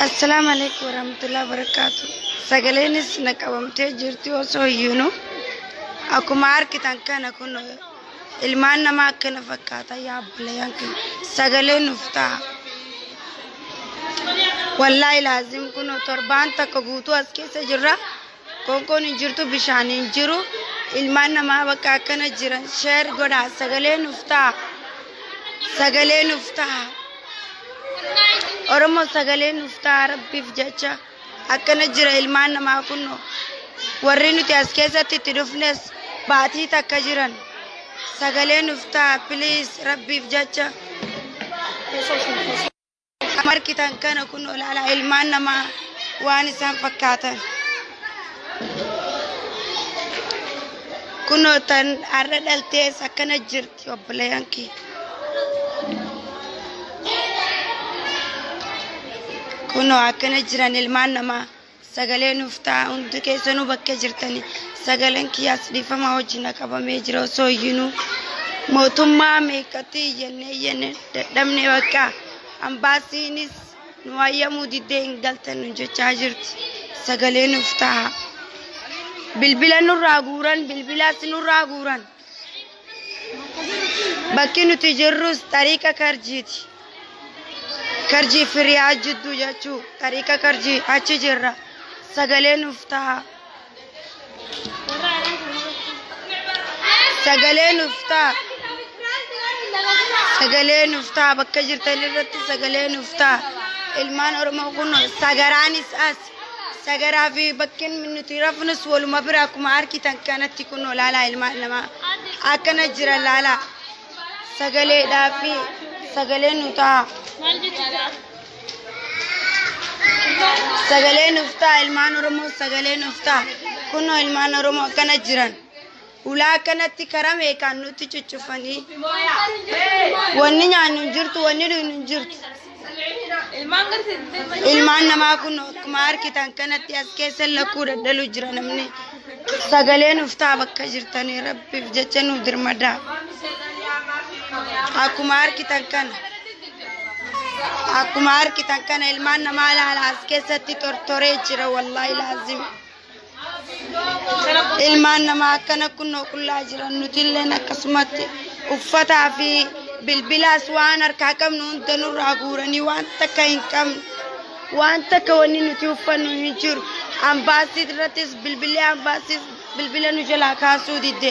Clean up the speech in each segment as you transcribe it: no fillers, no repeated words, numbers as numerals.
Assalamu alaikum warahmatullahi wabarakatuh. Sagaleenis naqabamtee jirti osoo iyyuu akkuma argitan kana kun ilmaan namaa akkana fakkaata yaabbileen kun sagaleen uftaa wallahi laazim kun torbaan takka guutuu as keessa jirra konkoon hin jirtu bishaan hin jiru ilmaan namaa bakka akkana jiran sheer godha sagaleen uftaa Oromo sagaleen uftaa rabbiif jecha akkana jira ilmaan namaa kunno warri nuti as keessatti itti dhufnes baatii takka jiran sagaleen uftaa please rabbiif jecha markitan kana kunno laala ilmaan namaa waan isaan fakkaatan kunno tan arra dhaltees akkana jirti obboleeyyankii kuno akkana jiran ilmaan namaa sagaleen uftaa hundi keessanuu bakka jirtani sagaleen kiyyaas dhiifama wajjin qabamee jira osoo iyyuu mootummaa meeqatti iyyannee dadhabne bakka ambaasiinis nu wayyamuu diddee hin galtan nu jechaa jirti sagaleen uftaa bilbila nurraa guuran bakki nuti jirrus tariiqa karjiiti karji firiyaa jiddu jechuu tariiqa karji achi jirra sagaleen uftaa bakka jirtan irratti sagaleen uftaa ilmaan Oromoo kun sagaraanis as sagaraa fi bakkin nuti rafnus waluma bira akkuma argitan kanatti kun laala ilmaan namaa akkana jira laala sagaleedhaa fi sagaleen uftaa sagaleen uftaa ilmaan Oromoo sagaleen uftaa kuno ilmaan Oromoo akkana jiran ulaa kanatti karame kan nuti cuccufanii wanni nyaannu hin jirtu wanni dhugnu hin jirtu ilmaan namaa kun akkuma argitan kanatti as keessa lakkuu daddalu jira namni sagaleen uftaa bakka jirtanii rabbiif jecha nu dirmadaa akkuma argitan kana ilmaan namaa laala as keessatti tortoree jira wallahi laazim ilmaan namaa akkana kunnoo qullaa jiran nutilleen akkasumatti uffataa fi bilbilaas waan harkaa qabnu hunda nurraa guuranii waan takka hin qabnu waan takka wanni nuti uffannu hin jiru ambaasii irrattis bilbila nu jalaa kaasuu didde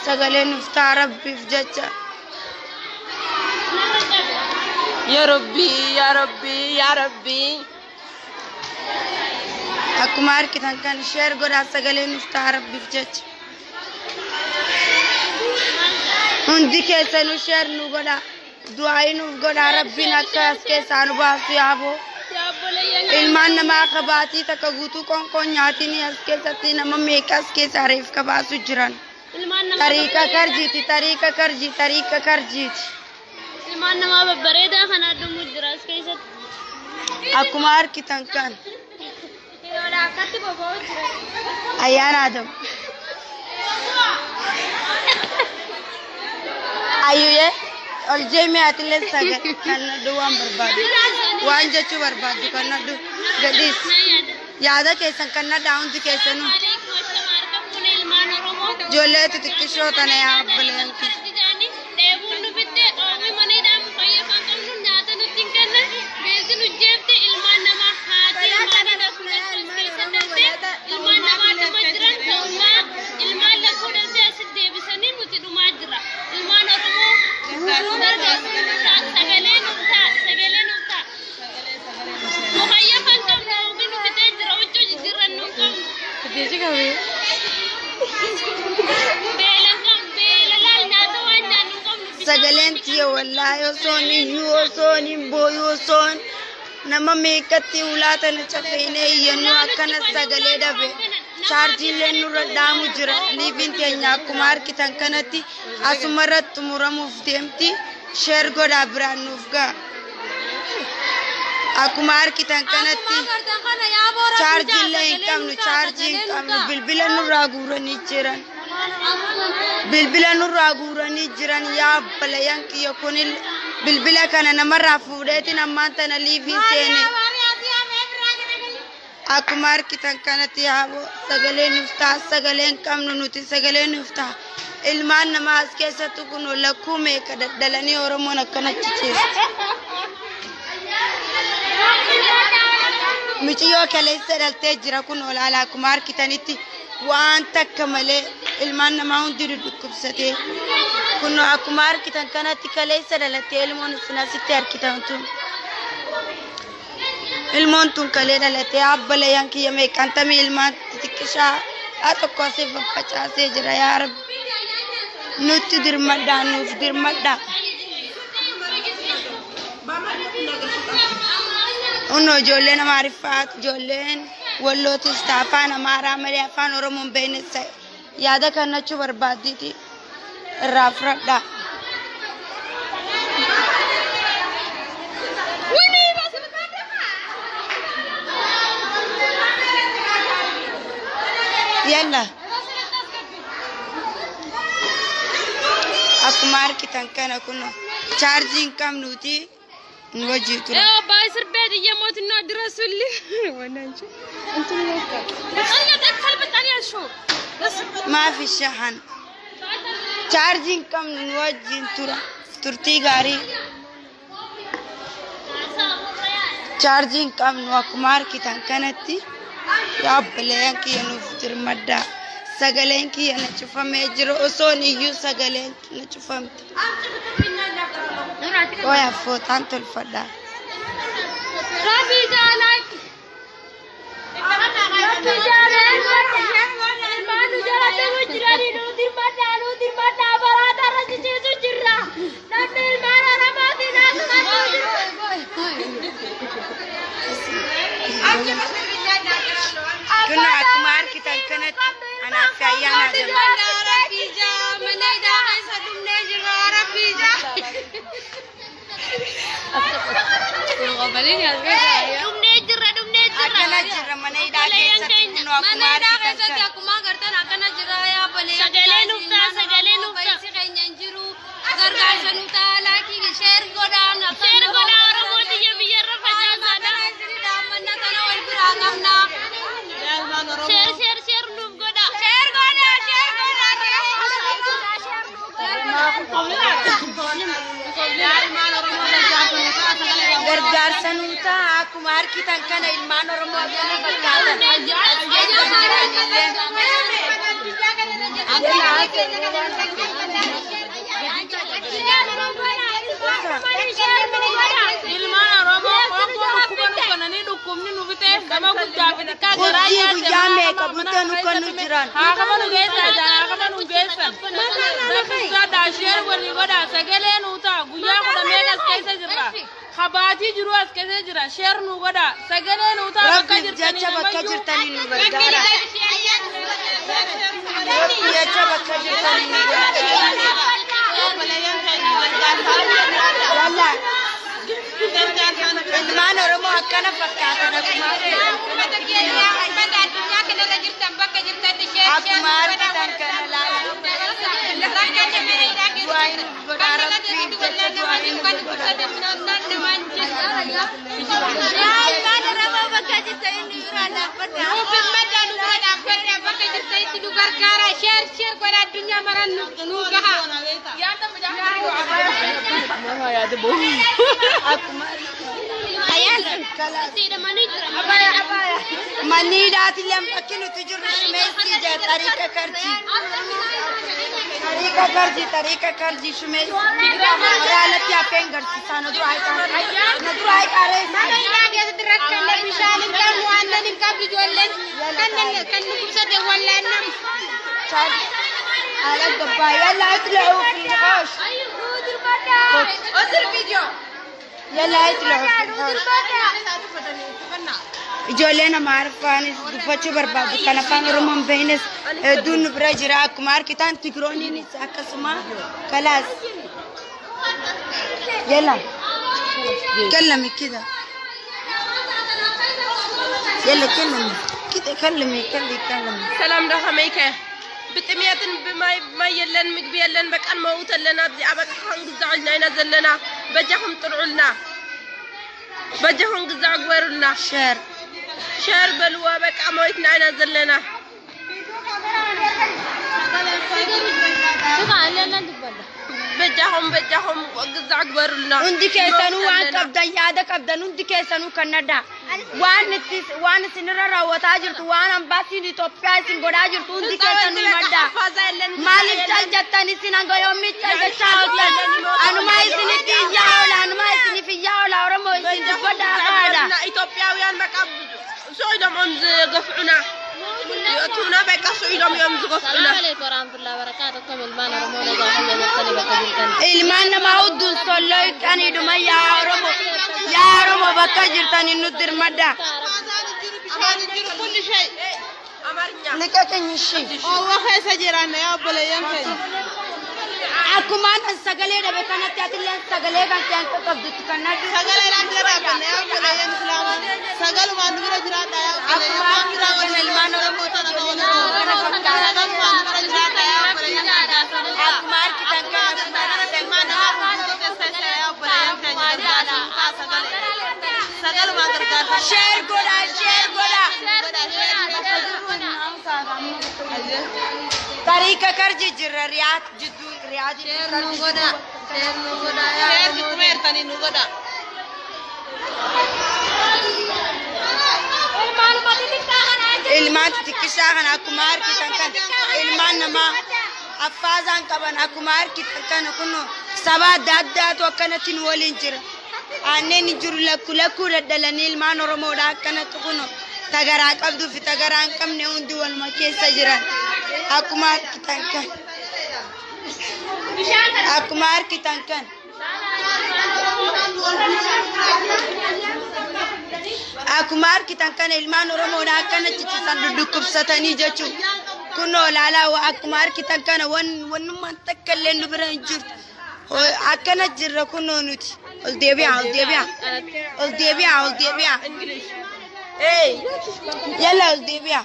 sagaleen uftaa rabbiif jecha Ya Rabbi. akkuma argitan kan sheer godhaa sagaleen uftaa rabbiif jecha hundi keessanuu sheer nu godhaa du'aayi nuuf godhaa rabbiin akka as keessaa nu baasu yaaboo ilmaan namaa kabaatii takka guutuu qoonqoon nyaatinii as keessatti nama meeqa as keessaa reef kabaasu jiran tariiqa karjiiti ilmaan namaa babbareedaa kana addumu jira as keessatti akkuma argitan kan ayyaana adam ayyuye ol jeemee atillee sagal kan nadhu waan jechuu barbaadu kan nadhu gadhiis yaada keessan kan nadhaa hundi keessanuu ijoollee xixiqqishoo tana yaabbileen sagaleen tiyo wallahi osoon booyu osoon nama meeqatti ulaatana cafeenee iyyannuu akkana sagalee dhabe chaarjiillee nurra dhaamu jira liiviin teenya akkuma argitan kanatti asuma irratti xumuramuuf deemti sheer godhaa biraan nuuf ga'a akkuma argitan kanatti chaarjiillee hin qabnu bilbila nurraa guuranii jiran yaabbalayyan kiyya kun bilbila kana namarraa fuudheetiin ammaan tana liivii seene أكمار كتان كانت يابو سجلين نفتح سجلين كم نوتي سجلين نفتح ilmaan nama as keessatti kun lakkuume kadadalanii oromoon akkana cicheessu michiyoo kaleessa dhaltee jira kun olaalaa akkuma harkitanitti waan takka malee ilmaan namaa hundi dhukkubsatee kun akkuma harkitan kanatti kaleessa dhalattee ilmoon sinasitti harkitan tun ilmoon tun kalee dhalattee abbalayaan kiyya meeqantamii ilmaan xixiqqishaa tokko asii faffacaasee jira yaa rabbi nuti dirmadda nuuf dirmadda uno ijoolleen amaariffaa ijoolleen wallootis afaan amaaraa malee afaan oromoon beeknessa yaada kannachuu barbaaddiiti irraa fudhadha yalla أكمار كتان كنا كنا charging كم نوتي نوجي ترى. يا بايسر بيت يموت النادر رسولي. ونانجي. أنتوا نوكا. أنا دخل بتاني أشوف. ما في شحن. charging كم نوجي ترى. ترتي غاري. charging كم نو أكمار كتان كنا تي. يا بليان كي ينوفتر مدا. سجلين كي أنا شوفها مجرو أصوني يو سجلين أنا شوفها ويا فوت أنت الفدا ربي جالك ربي جالك ما نجارة تمجراني نودير ما برا رجع جيسو جرا نادل مارا رماتي ناس كنا أكمار كتان كانت أنا في أيام ربي جا من إذا عايزة تمنجر ربي جا تمنجر أكنا جرا من إذا عايزة تكونوا أكمار كتان أكما قرتنا أكنا جرا يا بلي سجلين وفتا سجلين gargaar sanuta laki share godana ramoti ya biyar rafaja sada manna kana wal biragamna share lum goda gargaar sanuta kumar kitan kana ilman oromo kana خباتي جروس كذا جرا شير نوغدا سجلة نوتا ربي جاتشا بكجرتني نوغدارا جاتشا بكجرتني نوغدارا يلا ilmaan oromoo akkana fakkaatan akkuma argitan kana laalaa du'aayin godhaa rabbii jecha du'aayin godhaa mani daati lem akinu tujur shumesi ja tarika karji shumesi raalati apengar sano duai kare mana ina ge sidrak kan bishan kan wannan kan bijollen kan kubsate wallan شاد على الضبايا يلا اطلعوا في الحوش أدر فيديو يلا اطلعوا في الحوش جولينا ما عرفاني دفتشو بربابو كان فان رومن بينس دون برجرا كمار كتان تكروني نساك سما خلاص يلا كلمي كده يلا كلمي كده كلمي سلام ده هميكه بتمياتن بما يلن مقبي يلن بكان موت لنا بدي ابك حنقزعلنا ينزلنا بجهم طلعوا لنا بجهم قزع قويروا لنا شير شير بلوا بقى مويتنا أنا زلنا بجاهم وقزع أكبر لنا عندي كيسانو وان كبدا يادا كبدا عندي كيسانو كندا وان سنرا وتاجر وان امباسي دي توبيا سين غداجر عندي كيسانو مدا مالك تال جتاني سينغو يومي تال جاولا انا ما يسني في جاولا انا ما يسني في جاولا ورمو يسني غدا غدا إثيوبياويان بقى سويدهم أمز قفعنا يأتونا بقى سويدهم يوم قفعنا. السلام عليكم ورحمة الله وبركاته. كم المان رمونا جاهية نرتني بكجرتني. المان ما هو دون صلوا كان يدوم يا رمو بكجرتني ندير مدا. كل شيء. أمرنا. لكن يشي. الله خير سجرنا يا أبو ليان خير. Aku mana segala ada bekan hati hati lain segala kan yang tetap ditukar segala orang kira apa nih aku layan selama segala mandu kira kira daya aku kira orang ilman orang motor atau orang segala mandu kira kira daya aku mar kita kan mana aku kesal saya aku layan segala mandu kira share goda Tarika kerja jira riat judu riat share nugoda share numer tani nugoda ilman tikishahan aku mar kita kan ilman nama afazan kaban aku mar kita kan kuno sabah dada tu akan tinwalin jira ane ni jurula kula dalan ilman oromo da kan tu kuno tagara kabdu fi tagara kam ne undi wal make sajran aku mar kita kan aku mar kita kan aku mar kita kan ilman oromo da kan titisan duduk satani jacu kuno lala wa aku mar kita kan wan man takkallen duranjur akana jirra kuno nuti ol debiya ايه يلا الديبيا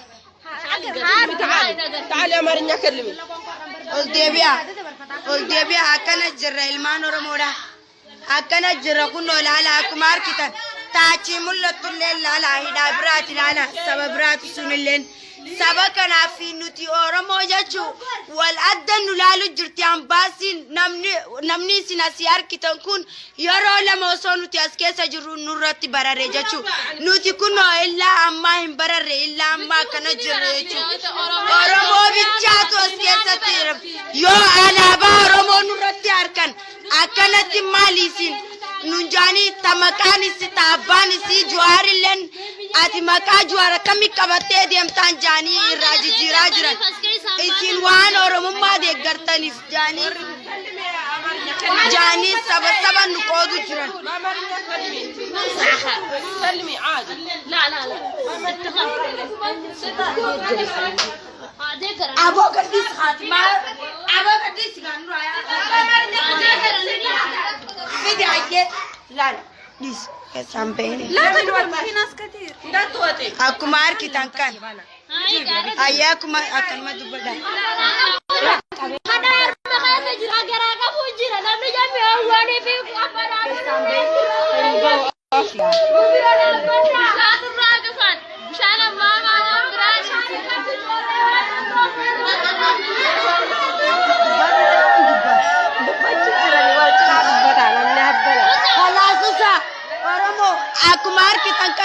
تعال يا مرنيا كلمي الديبيا اكنا جرى المان رمودا اكنا جرى كنو لالا كمار كتان تاچي ملت الليل لالا هدا برات لالا سببرات سنلين سبكنا في نتي اورمو جاچو والادن لالو جرتي امباسين نمني سيناسيار كتان كون يرو لما سونو تياسكي سجرو نورتي براري جاچو نوتي كنو الا اما هم براري الا اما كنا جريچو اورمو بيچاتو اسكي ستير يو انا با اورمو نورتي اركان اكنتي ماليسين نunjani tamakani si tabani si juari len ati maka juara kami kabate diam tanjani raji jirajuran isin wan oromo ma de gartani jani saba nukodu juran سلمي عادي لا abo kadis khatma abo kadis ganu aya video aye lan dis sampai لا تدور في ناس كثير لا توتي aku mar kita kan ayah aku akan maju badai aku mar kita kan